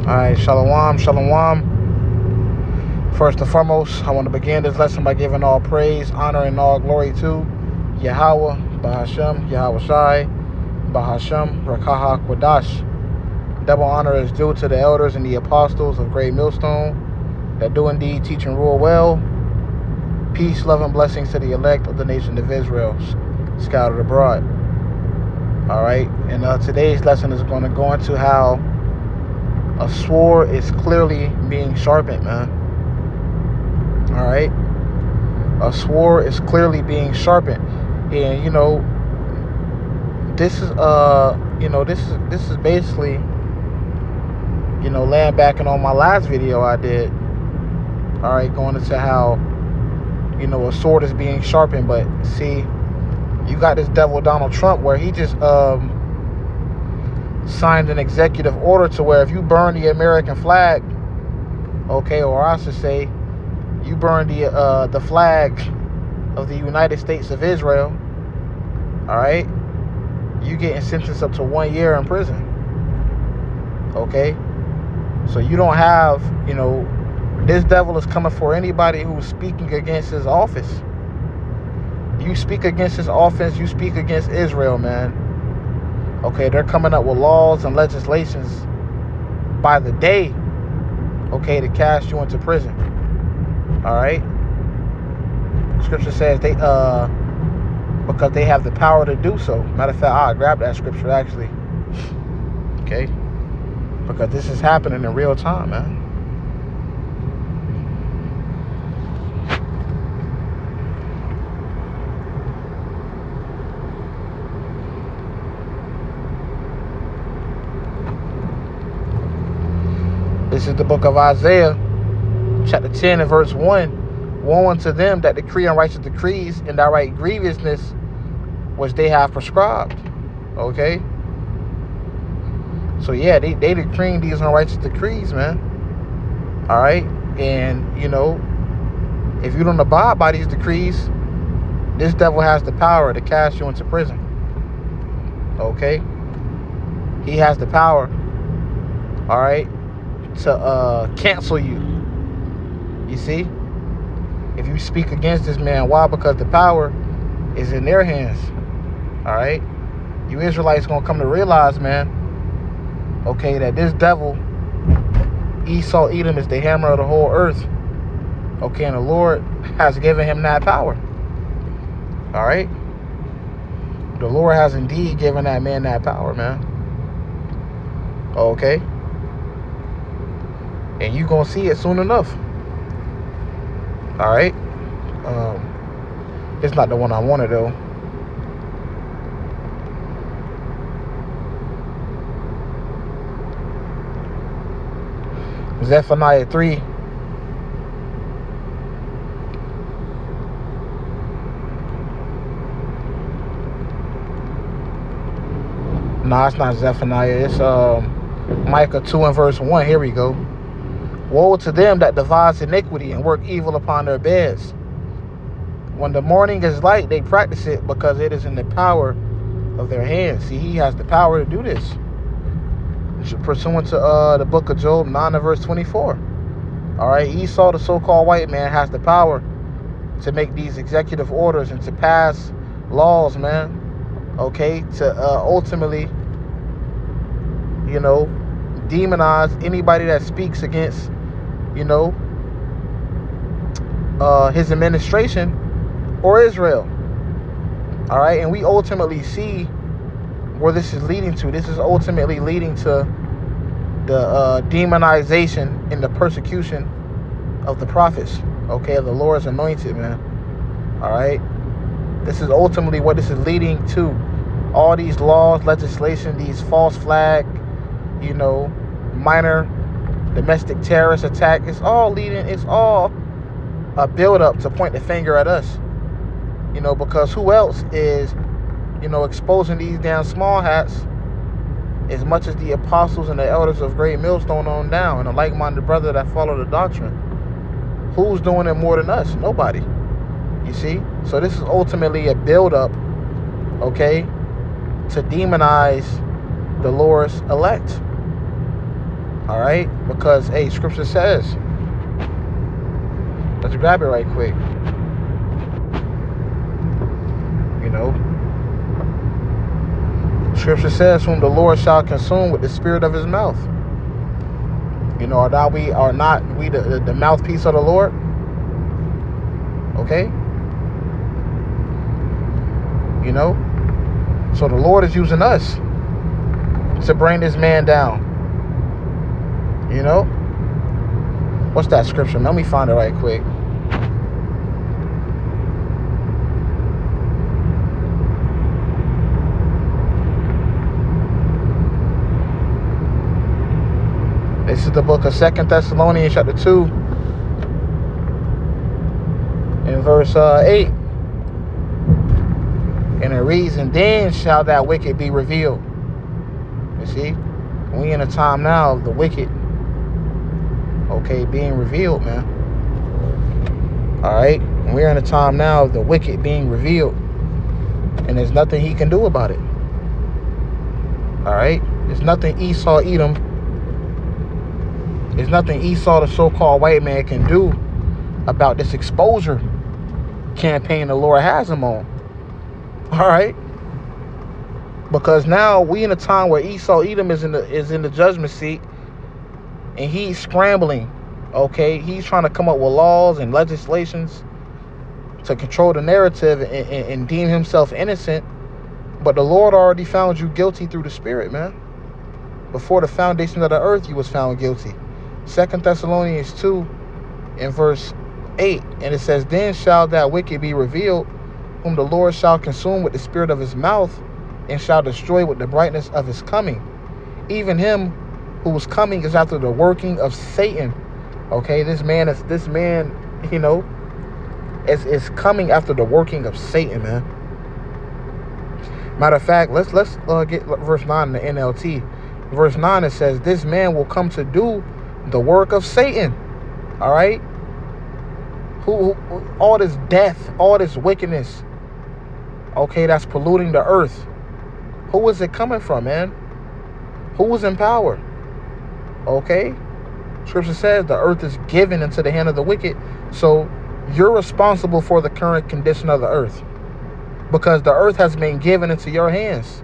Alright, shalom, shalom. First and foremost, I want to begin this lesson by giving all praise, honor, and all glory to YAHAWAH, BAHASHAM, YAHAWASHI, BAHASHAM, YAHAWADAH. Double honor is due to the elders and the apostles of Great Millstone that do indeed teach and rule well. Peace, love, and blessings to the elect of the nation of Israel, scattered abroad. Alright, and today's lesson is going to go into how a sword is clearly being sharpened, man. Alright, a sword is clearly being sharpened, and this is this is basically laying back on my last video I did. Alright, going into how a sword is being sharpened. But see, you got this devil Donald Trump where he just signed an executive order to where if you burn the American flag, okay, or I should say you burn the flag of the United States of Israel, all right, you getting sentenced up to 1 year in prison. Okay, so you don't have, this devil is coming for anybody who's speaking against his office. You speak against his office, you speak against Israel, man. Okay, they're coming up with laws and legislations by the day, okay, to cast you into prison. All right. Scripture says they because they have the power to do so. Matter of fact, I'll grab that scripture actually. Okay, because this is happening in real time, man. This is the book of Isaiah, chapter 10 and verse 1. Woe unto them that decree unrighteous decrees and that write grievousness which they have prescribed. Okay? So yeah, they decreeing these unrighteous decrees, man. Alright? And, if you don't abide by these decrees, this devil has the power to cast you into prison. Okay? He has the power, alright, to cancel you. You see, if you speak against this man, why? Because the power is in their hands. All right, you Israelites gonna come to realize, man, okay, that this devil Esau Edom is the hammer of the whole earth. Okay, and the Lord has given him that power. All right, the Lord has indeed given that man that power, man. Okay. And you gonna see it soon enough. All right. It's not the one I wanted though. Zephaniah 3. Nah, it's not Zephaniah. It's Micah 2 and verse 1. Here we go. Woe to them that devise iniquity and work evil upon their beds. When the morning is light, they practice it because it is in the power of their hands. See, he has the power to do this. Pursuant to the book of Job 9 and verse 24. All right, Esau, the so-called white man, has the power to make these executive orders and to pass laws, man. Okay, to ultimately, demonize anybody that speaks against his administration or Israel. All right, and we ultimately see where this is leading to. This is ultimately leading to the demonization and the persecution of the prophets, okay, of the Lord's anointed, man. All right, this is ultimately what this is leading to. All these laws, legislation, these false flag, minor domestic terrorist attack, it's all a build-up to point the finger at us, because who else is exposing these damn small hats as much as the apostles and the elders of Great Millstone on down, and a like-minded brother that follow the doctrine? Who's doing it more than us? Nobody. You see, so this is ultimately a build-up, okay, to demonize the Lord's elect. All right? Because, hey, Scripture says, let's grab it right quick. You know, Scripture says, whom the Lord shall consume with the spirit of his mouth. You know, are not we the mouthpiece of the Lord? Okay? You know? So the Lord is using us to bring this man down. You know? What's that scripture? Let me find it right quick. This is the book of 2 Thessalonians chapter 2 in verse 8. And it reads, and then shall that wicked be revealed. You see? We in a time now of the wicked, okay, being revealed, man. Alright? We're in a time now of the wicked being revealed. And there's nothing he can do about it. Alright? There's nothing Esau, Edom, there's nothing Esau, the so-called white man, can do about this exposure campaign the Lord has him on. All right? Because now we in a time where Esau, Edom is in the judgment seat, and he's scrambling. Okay? He's trying to come up with laws and legislations to control the narrative and deem himself innocent. But the Lord already found you guilty through the Spirit, man. Before the foundation of the earth, you was found guilty. 2 Thessalonians 2 in verse 8. And it says, then shall that wicked be revealed, whom the Lord shall consume with the spirit of his mouth, and shall destroy with the brightness of his coming. Even him whose coming is after the working of Satan. Okay, this man, you know, is coming after the working of Satan, man. Matter of fact, let's get verse 9 in the NLT. Verse 9, it says, this man will come to do the work of Satan. All right? Who all this death, all this wickedness, okay, that's polluting the earth. Who is it coming from, man? Who is in power? Okay? Scripture says the earth is given into the hand of the wicked. So you're responsible for the current condition of the earth, because the earth has been given into your hands.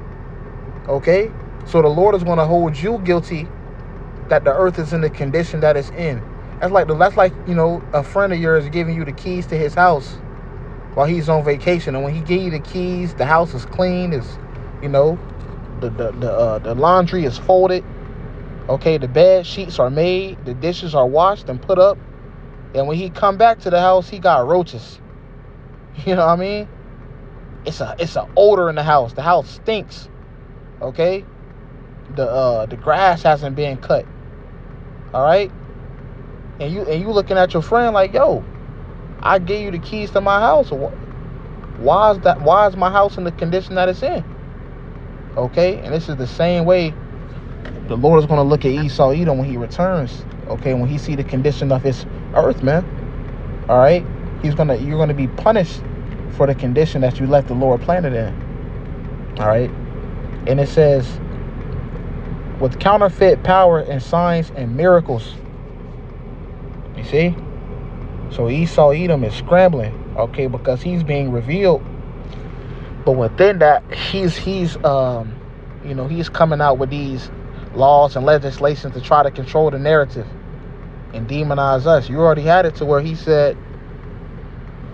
Okay? So the Lord is going to hold you guilty that the earth is in the condition that it's in. That's like, you know, a friend of yours giving you the keys to his house while he's on vacation. And when he give you the keys, the house is clean. Is, you know, the laundry is folded. Okay, the bed sheets are made. The dishes are washed and put up. And when he come back to the house, he got roaches. You know what I mean? It's a odor in the house. The house stinks. Okay? The grass hasn't been cut. All right? And you looking at your friend like, yo, I gave you the keys to my house. Why is my house in the condition that it's in? Okay? And this is the same way the Lord is going to look at Esau, Edom, when he returns. Okay? When he see the condition of his earth, man. All right? You're going to be punished for the condition that you left the Lord planted in. All right? And it says, with counterfeit power and signs and miracles. You see? So Esau, Edom is scrambling, okay, because he's being revealed. But within that, he's you know, he's coming out with these laws and legislation to try to control the narrative and demonize us. You already had it to where he said,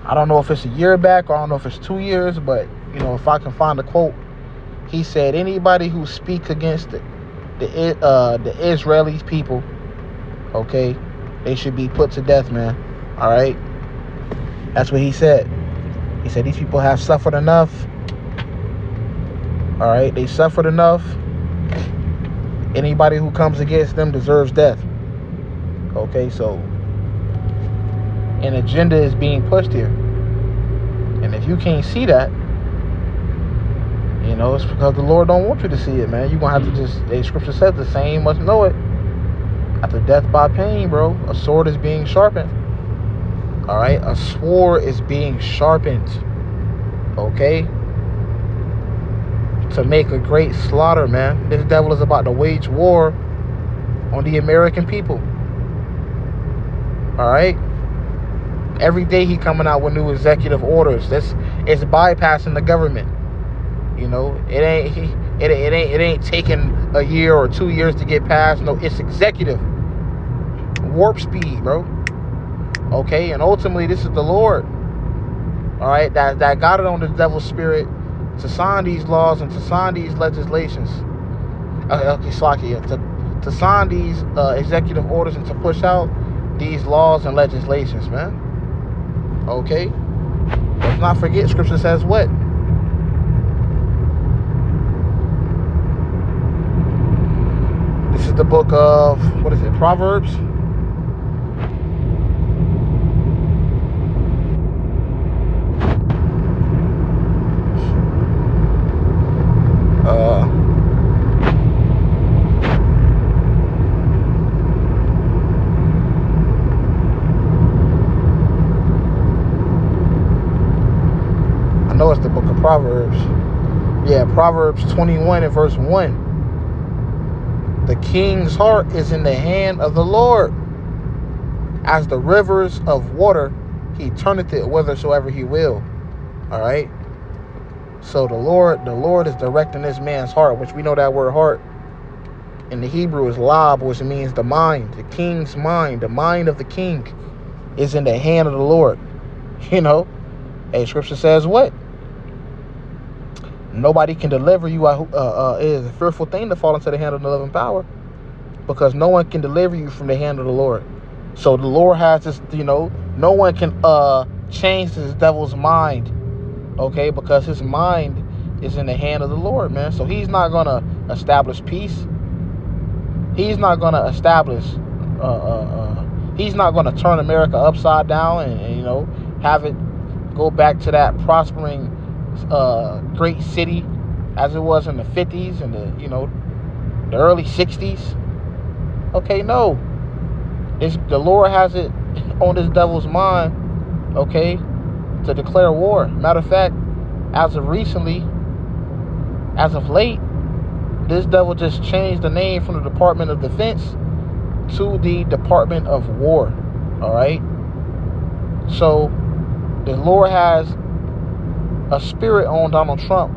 I don't know if it's a year back or I don't know if it's 2 years, but, you know, if I can find the quote, he said, anybody who speaks against the Israeli people, okay, they should be put to death, man. All right? That's what he said. He said these people have suffered enough. All right? They suffered enough. Anybody who comes against them deserves death. Okay? So an agenda is being pushed here. And if you can't see that, you know, it's because the Lord don't want you to see it, man. You're going to have to just, the scripture says the same must know it. After death by pain, bro, a sword is being sharpened. All right? A sword is being sharpened. Okay? To make a great slaughter, man. This devil is about to wage war on the American people. All right. Every day he coming out with new executive orders. It's bypassing the government. You know, it ain't taking a year or 2 years to get passed. No, it's executive. Warp speed, bro. Okay, and ultimately this is the Lord. All right, that got it on the devil's spirit to sign these laws and to sign these legislations. Okay, Slakia, to sign these executive orders and to push out these laws and legislations, man. Okay, let's not forget, Scripture says what? This is the book of, what is it, Proverbs? I know it's the book of Proverbs. Yeah, Proverbs 21 and verse 1. The king's heart is in the hand of the Lord. As the rivers of water, he turneth it whithersoever he will. All right. So the Lord is directing this man's heart, which we know that word heart in the Hebrew is lab, which means the mind, the king's mind, the mind of the king is in the hand of the Lord. You know, hey, Scripture says what? Nobody can deliver you. It is a fearful thing to fall into the hand of the living power, because no one can deliver you from the hand of the Lord. So the Lord has this, you know, no one can change this devil's mind, okay, because his mind is in the hand of the Lord, man. So he's not going to establish peace. He's not going to establish, he's not going to turn America upside down and, you know, have it go back to that prospering great city as it was in the 50s and the, you know, the early 60s. Okay, no. The Lord has it on this devil's mind, okay, to declare war. Matter of fact, as of recently, as of late, this devil just changed the name from the Department of Defense to the Department of War. All right. So the Lord has a spirit on Donald Trump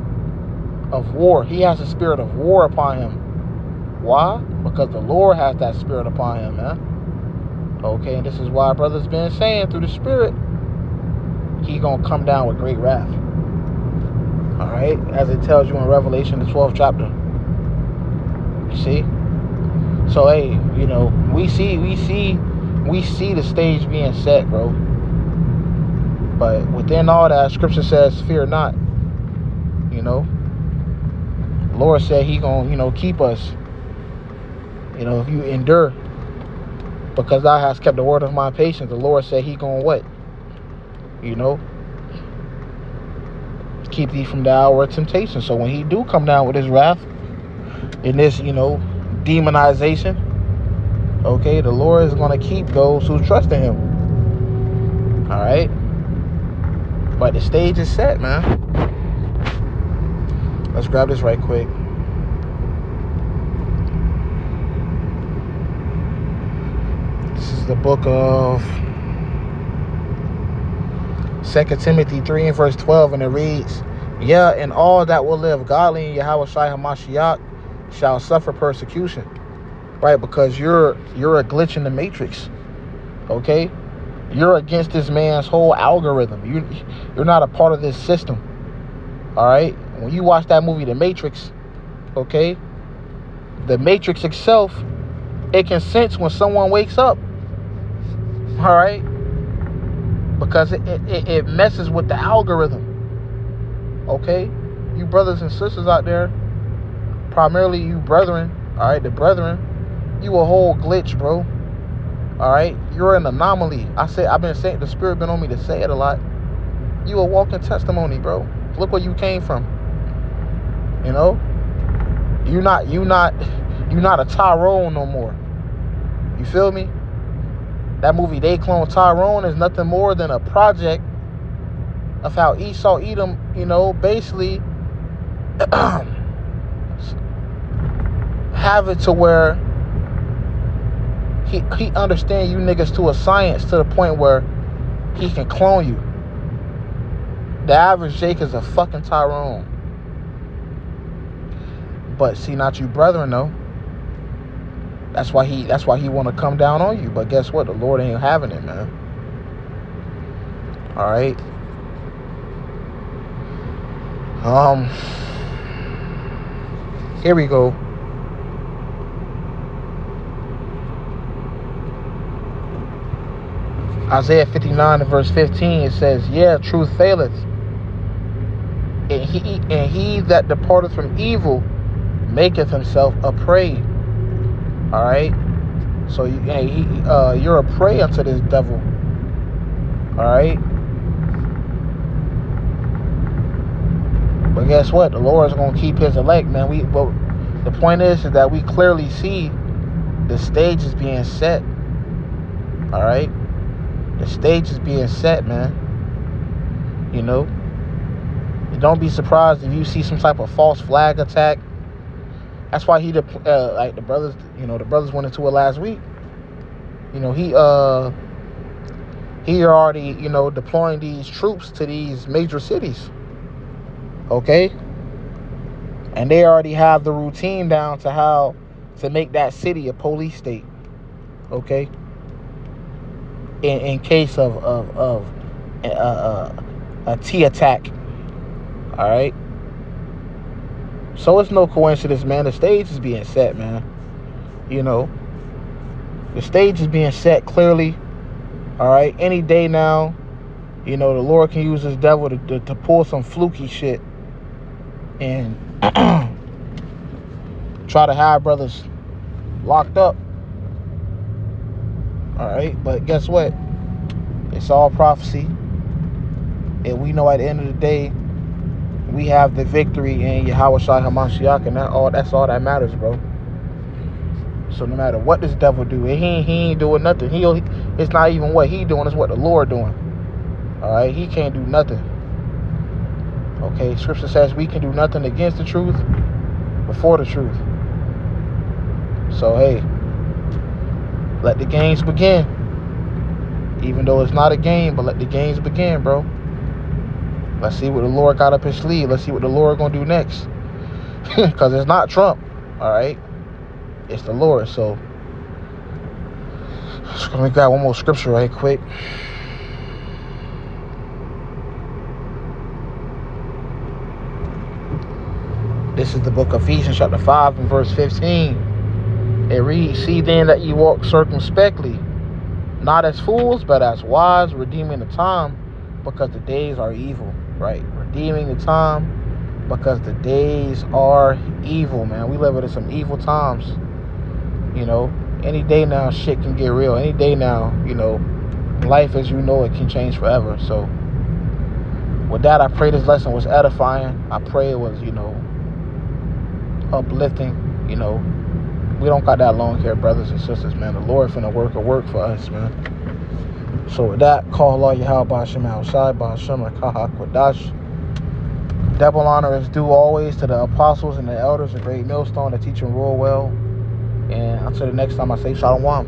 of war. He has a spirit of war upon him. Why? Because the Lord has that spirit upon him, man. Okay, and this is why brothers been saying through the spirit, he gonna come down with great wrath. All right, as it tells you in Revelation, the 12th chapter. You see? So hey, you know, we see the stage being set, bro. But within all that, Scripture says, fear not. You know, the Lord said he gonna, you know, keep us. You know, if you endure, because thou hast kept the word of my patience, the Lord said he gonna what? You know, keep thee from the hour of temptation. So when he do come down with his wrath, in this, you know, demonization, okay, the Lord is gonna keep those who trust in him. All right. But the stage is set, man. Let's grab this right quick. This is the book of 2 Timothy 3 and verse 12, and it reads, yeah, and all that will live godly in Yahawashi HaMashiach shall suffer persecution. Right, because you're a glitch in the matrix. Okay? You're against this man's whole algorithm. You're not a part of this system. All right? When you watch that movie, The Matrix, okay, the Matrix itself, it can sense when someone wakes up. All right? Because it messes with the algorithm. Okay? You brothers and sisters out there, primarily you brethren, all right, the brethren, you a whole glitch, bro. All right, you're an anomaly. I've been saying, the spirit been on me to say it a lot. You a walking testimony, bro. Look where you came from. You know, you're not a Tyrone no more. You feel me? That movie They Clone Tyrone is nothing more than a project of how Esau Edom, you know, basically have it to where He understands you niggas to a science, to the point where he can clone you. The average Jake is a fucking Tyrone. But see, not you brethren though. That's why he want to come down on you. But guess what? The Lord ain't having it, man. All right. Here we go. Isaiah 59 and verse 15, it says, yeah, truth faileth, and he that departeth from evil maketh himself a prey. All right, so you're a prey unto this devil. All right, but guess what? The Lord's gonna keep his elect, man. But the point is that we clearly see the stage is being set. All right, the stage is being set, man. You know, and don't be surprised if you see some type of false flag attack. That's why like the brothers, the brothers went into it last week. He already, deploying these troops to these major cities. Okay? And they already have the routine down to how to make that city a police state. Okay? In case of a T attack. All right? So it's no coincidence, man. The stage is being set, man. The stage is being set clearly. All right. Any day now, the Lord can use this devil to pull some fluky shit and try to have brothers locked up. All right. But guess what? It's all prophecy. And we know at the end of the day, we have the victory in Yahawashi HaMashiach, and that's all that matters, bro. So no matter what this devil do, he ain't doing nothing. It's not even what he doing, it's what the Lord doing. All right, he can't do nothing. Okay, Scripture says we can do nothing against the truth, before the truth. So hey, let the games begin. Even though it's not a game, but let the games begin, bro. Let's see what the Lord got up his sleeve. Let's see what the Lord gonna do next. Because it's not Trump, all right? It's the Lord. So, just gonna grab one more scripture right quick. This is the book of Ephesians, chapter 5 and verse 15. It reads, see then that ye walk circumspectly, not as fools, but as wise, redeeming the time, because the days are evil. Right, redeeming the time because the days are evil, man. We live in some evil times. Any day now shit can get real. Any day now, life as you know it can change forever. So with that, I pray this lesson was edifying. I pray it was, uplifting. We don't got that long here, brothers and sisters, man. The Lord finna work a work for us, man. So with that, call Allah Yahweh Shem outside, BAHASHAM Kwadash. Double honor is due always to the apostles and the elders, a great millstone that teach and rule well. And until the next time, I say Shalom.